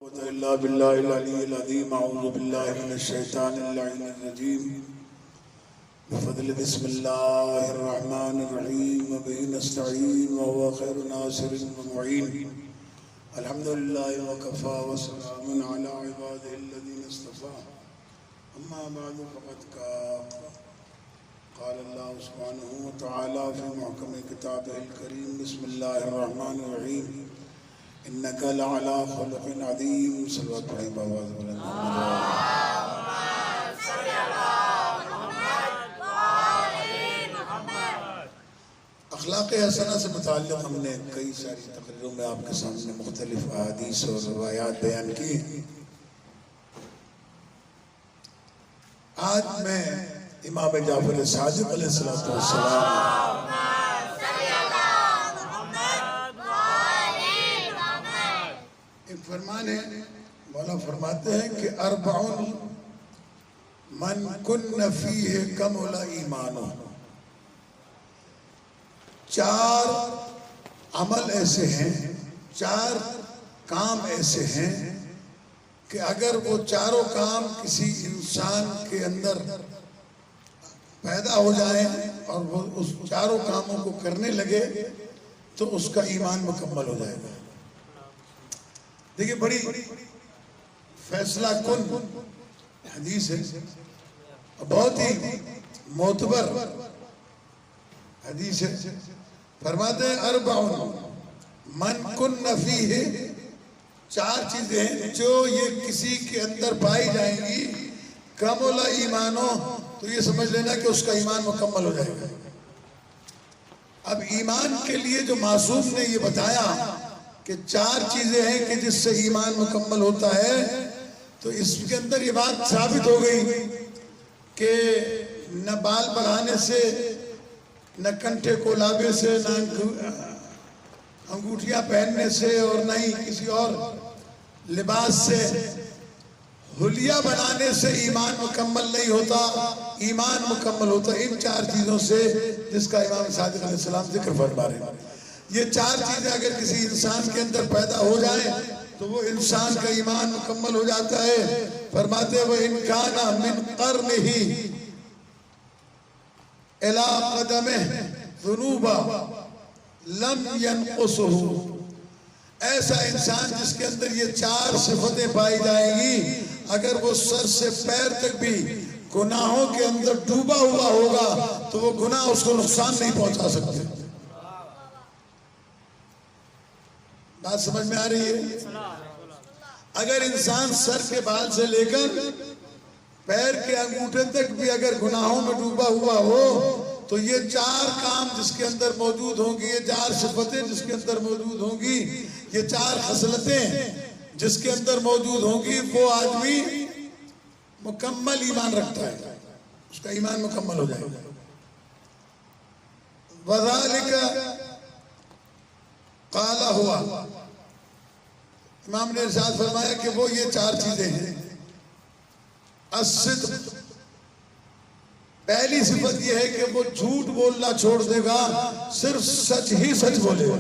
अल्हम्दुलिल्लाहि व कफ़ा व सलामुन अला इबादिहिल्लज़ीना इस्तफ़ा अम्मा बअदु फ़क़द क़ाल अल्लाहु सुब्हानहु व तआला फ़ी मुहकम किताबिहिल करीम बिस्मिल्लाहिर रहमानिर रहीम इन्नका लअला खुलुक़िन अज़ीम। सल्लल्लाहु अलैहि वसल्लम। अखलाक़ हसना से मुताल्लिक़ हमने कई सारी तक़रीरों में आपके सामने मुख्तलिफ़ अहादीस और रिवायात बयान की। आज मैं इमाम जाफ़र सादिक़ अलैहिस्सलातु वस्सलाम एक फरमान है, मौला फरमाते हैं कि अर्बउन मन कुन्न फ़ीहि कमुला ईमानुहु। चार अमल ऐसे हैं, चार काम ऐसे हैं कि अगर वो चारों काम किसी इंसान के अंदर पैदा हो जाए और वो उस चारों कामों को करने लगे तो उसका ईमान मुकम्मल हो जाएगा। देखिए, बड़ी फैसला कुन हदीस है, बहुत ही मोतबर हदीस है। फरमाते हैं अर्बउन मन कुन्न फ़ीहि, चार चीजें हैं जो ये किसी के अंदर पाई जाएंगी कमुला ईमानो, तो ये समझ लेना कि उसका ईमान मुकम्मल हो जाएगा। अब ईमान के लिए जो मासूम ने ये बताया कि चार चीजें हैं कि जिससे ईमान मुकम्मल होता है, तो इसके अंदर ये बात साबित हो गई कि न बाल बढ़ाने से, न कंठे को लावे से, न अंगूठियां पहनने से, और न ही किसी और लिबास से, हुलिया बनाने से ईमान मुकम्मल नहीं होता। ईमान मुकम्मल होता इन चार चीजों से जिसका इमाम सादिक़ अलैहिस्सलाम जिक्र फरमा रहे हैं। ये चार चीजें अगर किसी इंसान के अंदर पैदा हो जाए तो वो इंसान का ईमान मुकम्मल हो जाता है। फरमाते वो इन काना मिन क़र्निही इला क़दमिही ज़ुनूबा लम यनक़ुसहु। ऐसा इंसान जिसके अंदर ये चार सिफतें पाई जाएंगी, अगर वो सर से पैर तक भी गुनाहों के अंदर डूबा हुआ होगा तो वो गुनाह उसको नुकसान नहीं पहुंचा सकते। बात समझ में आ रही है? अगर इंसान सर के बाल से लेकर पैर के अंगूठे तक भी अगर गुनाहों में डूबा हुआ हो, तो ये चार काम जिसके अंदर मौजूद होंगी, ये चार सिफतें जिसके अंदर मौजूद होंगी, ये चार खसलतें जिसके अंदर मौजूद होंगी, वो आदमी मुकम्मल ईमान रखता है, उसका ईमान मुकम्मल हो जाएगा। वज़ालिका क़ाला हुआ, इमाम ने इरशाद फरमाया कि वो ये चार चीजें हैं। अस्सिद्क़, पहली सिफत यह है कि वो झूठ बोलना छोड़ देगा, सिर्फ सच ही सच बोलेगा।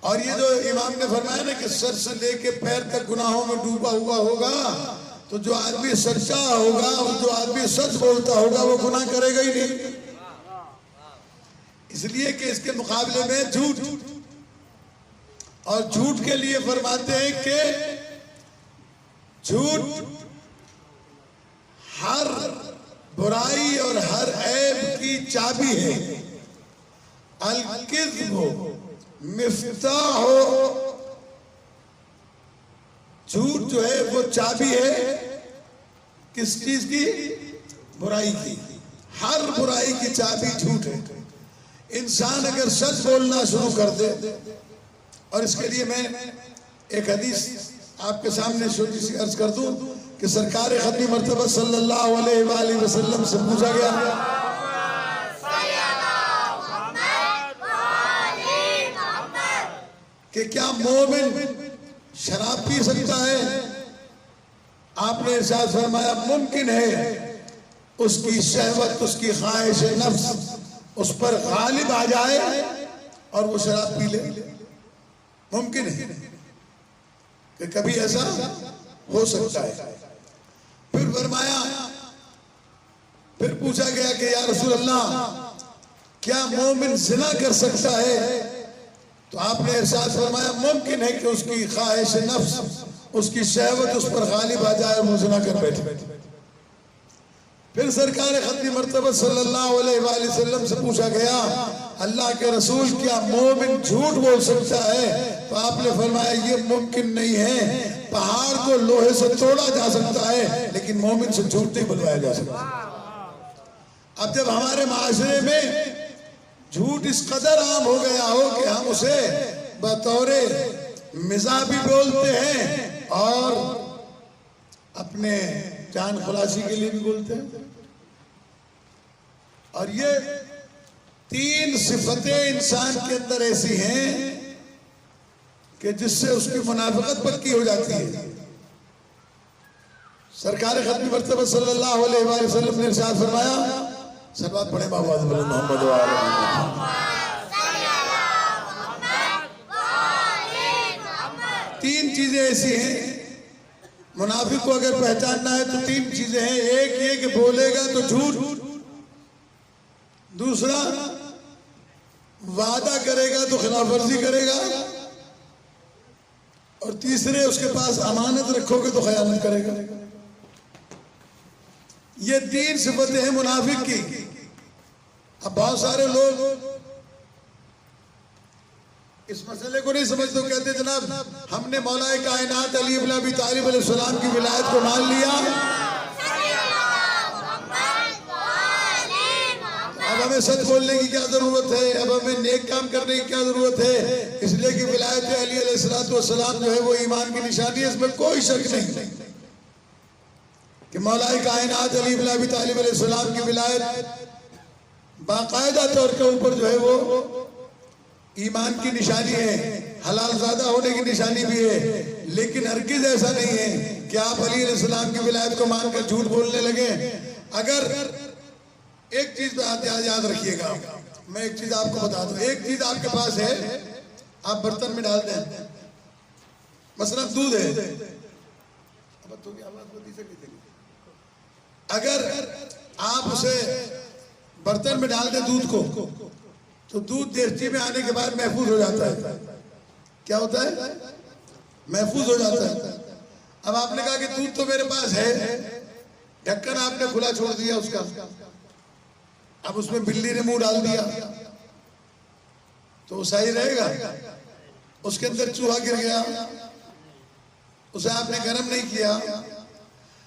और ये जो इमाम ने फरमाया ना कि सर से लेके पैर तक गुनाहों में डूबा हुआ होगा, तो जो आदमी सच्चा होगा और जो आदमी सच बोलता होगा वो गुनाह करेगा ही नहीं, इसलिए कि इसके मुकाबले में झूठ। और झूठ के लिए फरमाते हैं कि झूठ हर बुराई और हर ऐब की चाबी है। अल-किज़्बु मिफ्ताह, झूठ जो है वो चाबी है किस चीज की? बुराई की। हर बुराई की चाबी झूठ है। इंसान अगर सच बोलना शुरू कर दे, और इसके लिए मैं एक हदीस आपके सामने छोटी सी अर्ज कर दूं कि सरकार खत्मी मर्तबा सल्लल्लाहु अलैहि वसल्लम से पूछा गया कि क्या मोमिन शराब पी सकता है? आपने इरशाद फरमाया मुमकिन है उसकी शहवत, उसकी ख्वाहिश नफ्स उस पर गालिब आ जाए और वो शराब पी ले, मुमकिन है। कि कभी ऐसा हो सकता है। फिर फरमाया, फिर पूछा गया कि या रसूल अल्लाह, क्या मोमिन जिना कर सकता है? तो आपने इरशाद फरमाया, मुमकिन है कि उसकी ख्वाहिश नफ्स, उसकी शहवत उस पर गालिब आ जाए और वो जिना कर बैठे। फिर सरकार खत्मी मर्तबा सल्लल्लाहु अलैहि वसल्लम से पूछा गया, अल्लाह के रसूल, क्या मोमिन झूठ बोल सकता है? तो आपने फरमाया, ये मुमकिन नहीं है। पहाड़ को लोहे से तोड़ा जा सकता है, लेकिन मोमिन से झूठ नहीं बुलवाया जा सकता। अब जब हमारे माशरे में झूठ इस कदर आम हो गया हो कि हम उसे बतौरे मिजाह भी बोलते हैं और अपने जान खुलासी के लिए भी बोलते हैं, और ये 3 सिफतें इंसान के अंदर ऐसी हैं कि जिससे उसकी मुनाफिकत पक्की हो जाती है। सरकार खत्मी मर्तबा सल्लल्लाहु अलैहि वसल्लम ने इरशाद फरमाया, सब बात पढ़े बाबा मोहम्मद व आले मोहम्मद। 3 चीजें ऐसी हैं, मुनाफिक को अगर पहचानना है तो 3 चीजें हैं। एक ये कि बोलेगा तो झूठ, दूसरा वादा करेगा तो खिलाफवर्जी करेगा, और तीसरे उसके पास अमानत रखोगे तो खयानत करेगा। ये 3 सिफतें हैं मुनाफिक की। अब बहुत सारे लोग इस मसले को नहीं समझते, कहते जनाब हमने मौलाए कायनात अली इब्न अबी तालिब अलैहिस्सलाम की विलायत को मान लिया, अब हमें सच बोलने की क्या जरूरत है, अब हमें नेक काम करने की क्या जरूरत है, इसलिए कि विलायत अली अलैहिस्सलाम जो है वो ईमान की निशानी है। इसमें कोई शक नहीं कि मौलाए कायनात अली इब्न अबी तालिब अलैहिस्सलाम की विलायत बाकायदा तौर के ऊपर जो है वो ईमान की निशानी है, हलाल ज़ादा होने की निशानी भी है। लेकिन हरगिज़ ऐसा नहीं है कि आप अली अलैहिस्सलाम की विलायत को मानकर झूठ बोलने लगे। अगर एक चीज याद रखिएगा, मैं एक चीज आपको बता दूं, एक चीज आपके पास है, आप बर्तन में डाल दें, मसलन दूध है, अगर आप उसे बर्तन में डाल दें दूध को, तो दूध देहची में आने के बाद महफूज हो जाता है। क्या होता है? महफूज हो जाता है। अब आपने कहा कि दूध तो मेरे पास है, ढक्कन आपने खुला छोड़ दिया उसका, अब उसमें बिल्ली ने मुंह डाल दिया तो सही रहेगा? उसके अंदर चूहा गिर गया, उसे आपने गर्म नहीं किया,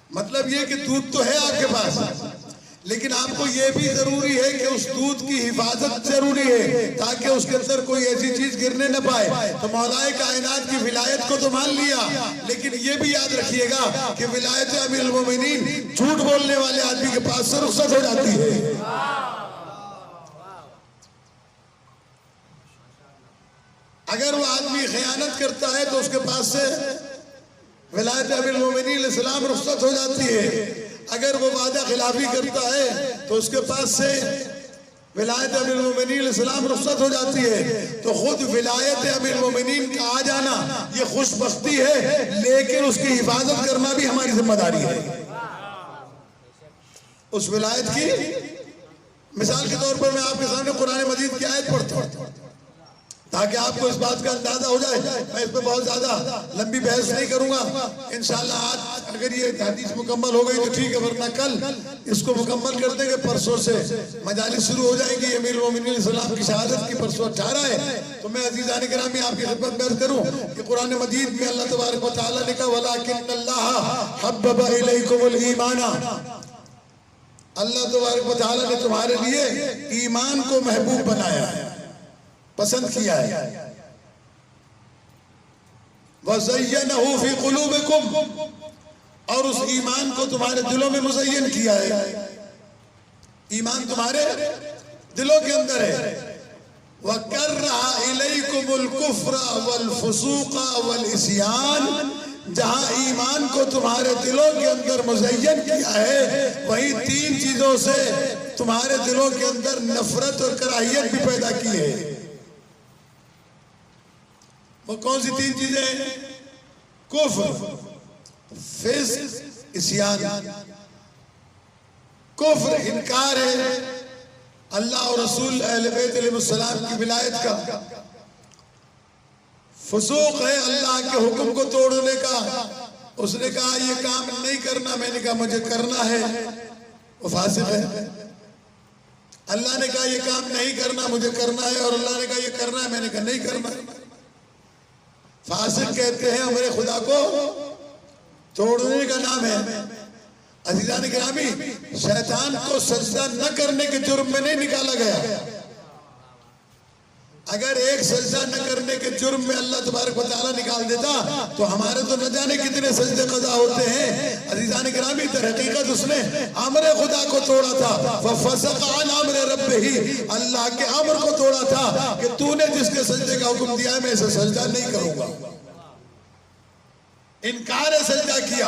मतलब ये कि दूध तो है आपके पास, लेकिन आपको ये भी जरूरी है कि उस दूध की हिफाजत जरूरी है ताकि उसके अंदर कोई ऐसी चीज गिरने न पाए। तो मौलाए कायनात की विलायत को तो मान लिया, लेकिन ये भी याद रखिएगा कि विलायत अमीरुल मोमिनीन झूठ बोलने वाले आदमी के पास से रुखसत हो जाती है। अगर वो आदमी खयानत करता है तो उसके पास से विलायत अमीरुल मोमिनीन इस्लाम रुखसत हो जाती है। अगर वो वादा खिलाफी करता है तो उसके पास से विलायत अमीरुल मोमिनीन इस्लाम रुखसत हो जाती है। तो खुद विलायत अमीरुल मोमिनीन का आ जाना ये खुशबख्ती है, लेकिन उसकी हिफाजत करना भी हमारी जिम्मेदारी है। उस विलायत की मिसाल के तौर पर मैं आपके सामने कुरान मजीद की आयत पढ़ता हूं ताकि आपको इस बात का अंदाजा हो जाए। मैं इस पर बहुत ज्यादा लंबी बहस नहीं करूंगा। इंशाअल्लाह आज अगर ये हदीस मुकम्मल हो गई तो ठीक है, वरना कल इसको मुकम्मल कर देंगे। परसों से मजालिस शुरू हो जाएंगी। अमीरुल मोमिनीन इस्लाम की शहादत की परसों 18 है। तो मैं अज़ीज़ान किरामी आपकी खिदमत में अर्ज़ करूं कि कुरान मजीद में अल्लाह तबारक व तआला ने कहा वलाकिन्नल्लाह हब्बबा इलैकुमुल ईमाना, अल्लाह तबारक व तआला ने तुम्हारे लिए ईमान को महबूब बनाया है, पसंद किया है। वज़य्यनहु फी कुलूबिकुम, और उस ईमान को तुम्हारे दिलों में मुज़य्यन किया है। ईमान तुम्हारे दिलों के अंदर है। वकर्रहा इलैकुमुल कुफ्र वल फुसूक वल इस्यान, जहां ईमान को तुम्हारे दिलों के अंदर मुज़य्यन किया है, वही 3 चीजों से तुम्हारे दिलों के अंदर नफरत और कराहियत भी पैदा की है। वो कौन सी 3 चीजें? कुफ्र, फिस्क, इस्यान। कुफ्र इनकार है अल्लाह और रसूल अहले बैत अलैहिस्सलाम की विलायत का। फसूक है अल्लाह के हुक्म को तोड़ने का। उसने कहा ये काम नहीं करना, मैंने कहा मुझे करना है, वो फासिक है। अल्लाह ने कहा ये काम नहीं करना, मुझे करना है, और अल्लाह ने कहा ये करना है, मैंने कहा नहीं करना। फासिक कहते हैं हमारे खुदा को तोड़ने का नाम है। अज़ीज़ान गिरामी, शैतान को सजदा न करने के जुर्म में नहीं निकाला गया। अगर एक सजदा न करने के जुर्म में अल्लाह तबारक व तआला निकाल देता तो हमारे तो न जाने कितने सजदे कज़ा होते हैं। अज़ीज़ान गिरामी, दर हकीकत उसने अमर खुदा को तोड़ा था। फ़फ़सक़ अन अम्रि रब्बिही, अल्लाह के अमर को तोड़ा था कि तूने जिसके सजदे का हुक्म दिया है मैं इसे सजदा नहीं करूंगा। इनकार सजदा किया,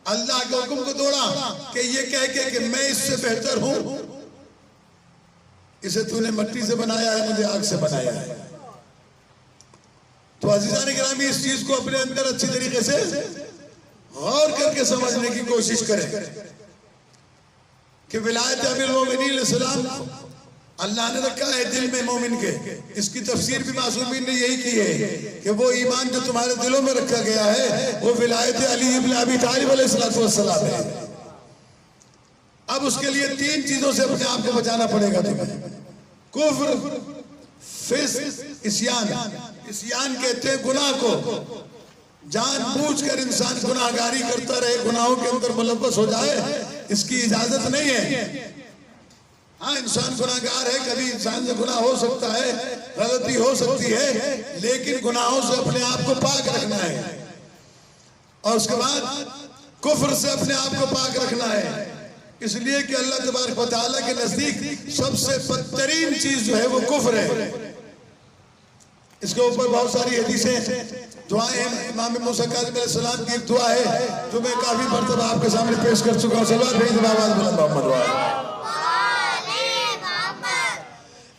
अल्लाह के हुक्म को तोड़ा कि ये कह के कि मैं इससे बेहतर हूं, इसे तूने मिट्टी से बनाया है, मुझे आग से बनाया है। तो अज़ीज़ान गिरामी, इस चीज को अपने अंदर अच्छी तरीके से गौर करके समझने की कोशिश करें कि विलायत अमीरुल मोमिनीन अलैहिस्सलाम अल्लाह ने रखा है दिल में मोमिन के। इसकी तफसीर भी मासूमीन ने यही की है कि वो ईमान जो तुम्हारे दिलों में रखा गया है वो विलायत अली इब्न अबी तालिब अलैहिस्सलाम है। अब उसके लिए तीन चीजों से अपने आप को बचाना पड़ेगा तुम्हें। कुफ्र, फिस्क, इस्यान। इस्यान कहते हैं गुनाह को। जानबूझकर इंसान गुनाहगारी करता रहे, गुनाहों के अंदर मुलव्वस हो जाए, इसकी इजाजत नहीं है। हाँ, इंसान गुनाहगार है, कभी इंसान से गुनाह हो सकता है, गलती हो सकती है, लेकिन गुनाहों से अपने आप को पाक रखना है। और उसके बाद कुफ्र से अपने आप को पाक रखना है, इसलिए कि अल्लाह तबारक व तआला के नजदीक सबसे बदतरीन चीज जो है वो कुफ्र है। इसके ऊपर बहुत सारी हदीसें, दुआएं हैं। इमाम मूसा काज़िम अलैहिस्सलाम की एक दुआ है जो मैं काफी मर्तबा आपके सामने पेश कर चुका हूँ। सल्लल्लाहु अलैहि वसल्लम।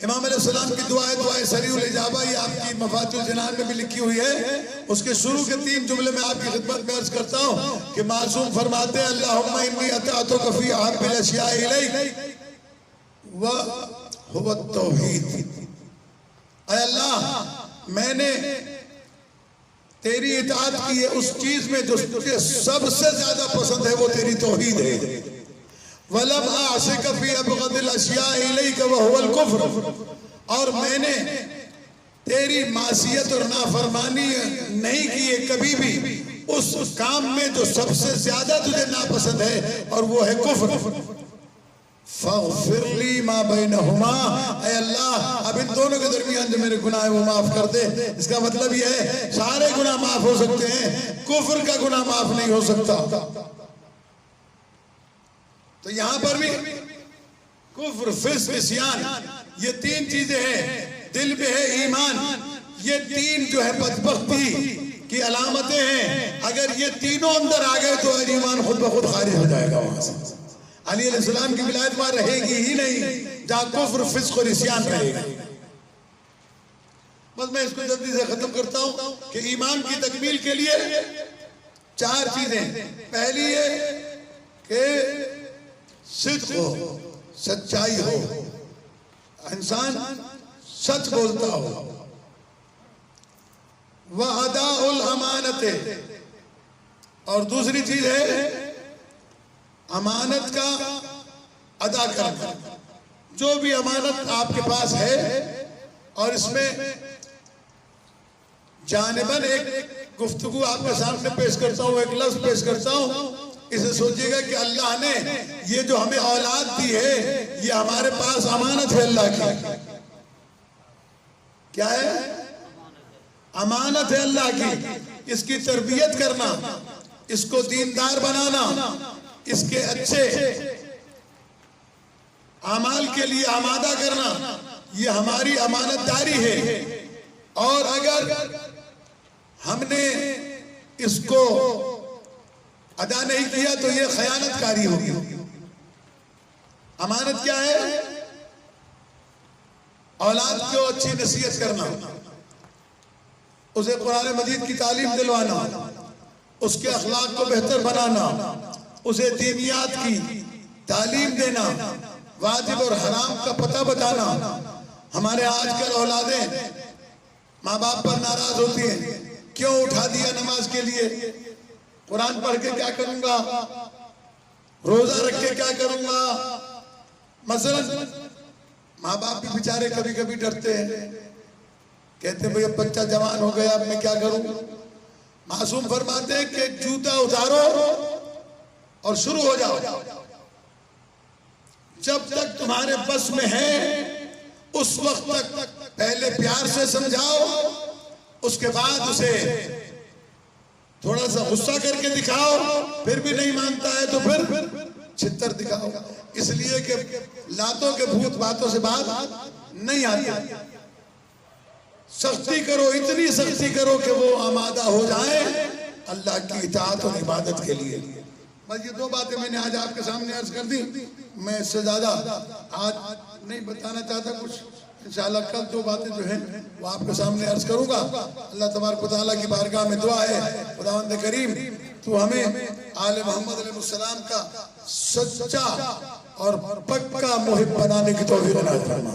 इमाम अलैहिस्सलाम की दुआ है, दुआए सरीउल इजाबा, ये आपकी मफातिहुल जिनान में भी लिखी हुई है। उसके शुरू के 3 जुमले में आपकी खिदमत में अर्ज करता हूँ कि मासूम फरमाते हैं अल्लाहुम्मा इन्नी अताअतुका फी अहब्बिल अशियाइ इलैक व हुवा तौहीद। ऐ अल्लाह, मैंने तेरी इताअत की है उस चीज में जो तुझे सबसे ज्यादा पसंद है, वो तेरी तौहीद है। वलम आशिक फी अबग़दिल अशियाइ इलैक व हुवल कुफ्र, और मैंने तेरी मासियत और नाफरमानी नहीं की है कभी भी उस काम में जो सबसे ज्यादा तुझे नापसंद है, और वो है कुफ्र। फ़ग़फ़िरली मा बैनहुमा, ऐ अल्लाह अब इन दोनों के दरमियान जो मेरे गुनाह है वो माफ कर दे। इसका मतलब यह है सारे गुनाह माफ हो सकते हैं, कुफ्र का गुनाह माफ नहीं हो सकता। तो यहां पर भी कुफ्र, फिस्क, इस्यान, ये 3 चीजें हैं। दिल में है ईमान, ये 3 जो है बदबख्ती की अलामतें हैं। अगर ये तीनों अंदर आ गए तो ईमान खुद ब खुद खारिज हो जाएगा। वहां से अली अलैहिस्सलाम की विलायत वहां रहेगी ही नहीं जहां कुफ्र, फिस्क और इस्यान रहेगा। बस मैं इसको जल्दी से खत्म करता हूं कि ईमान की तकमील के लिए 4 चीजें। पहली है कि सिद्क़ हो, सच्चाई हो, इंसान सच बोलता हो। वह अदाउल अमानत, और दूसरी चीज है अमानत का अदा करना। जो भी अमानत आपके पास है, और इसमें जानिबन एक गुफ्तगू आपके सामने पेश करता हूँ, एक लफ्ज पेश करता हूँ। इसे सोचिएगा कि अल्लाह ने ये जो हमें औलाद दी है, ये हमारे पास अमानत है अल्लाह की। क्या है? अमानत है अल्लाह की। इसकी तरबियत करना, इसको दीनदार बनाना, इसके अच्छे अमाल के लिए आमादा करना, ये हमारी अमानतदारी है। और अगर हमने इसको अदा नहीं किया तो ये खयानतकारी होगी। अमानत क्या है? औलाद को अच्छी नसीहत करना, उसे कुरान मजीद की तालीम दिलवाना, उसके अखलाक को बेहतर बनाना, उसे दीनियात की तालीम देना, वाजिब और हराम का पता बताना। हमारे आजकल औलादें माँ बाप पर नाराज होती हैं, क्यों उठा दिया नमाज के लिए, कुरान पढ़ के क्या करूंगा, रोजा रख के क्या करूंगा। मसलन माँ बाप भी बेचारे कभी कभी डरते हैं, कहते हैं भाई अब बच्चा जवान हो गया, अब मैं क्या करूं। मासूम फरमाते हैं कि जूता उतारो और शुरू हो जाओ, जब तक तुम्हारे बस में है उस वक्त तक पहले प्यार से समझाओ, उसके बाद उसे थोड़ा सा गुस्सा करके दिखाओ, फिर भी नहीं मानता है तो फिर छितर दिखाओ। इसलिए कि लातों के भूत बातों से बात नहीं आती। सख्ती करो, इतनी सख्ती करो कि वो आमादा हो जाए अल्लाह की इताअत और इबादत के लिए। बस ये दो बातें मैंने आज आपके सामने अर्ज कर दी। मैं इससे ज्यादा आज नहीं बताना चाहता कुछ। इंशाअल्लाह कल दो बातें जो हैं वो आपके सामने अर्ज करूंगा। अल्लाह तबारक व तआला की बारगाह में दुआ है, खुदावंद करीम तू हमें आले मोहम्मद अलैहिस्सलाम का सच्चा और पक्का मुहिब बनाने की तौफीक अता फरमा।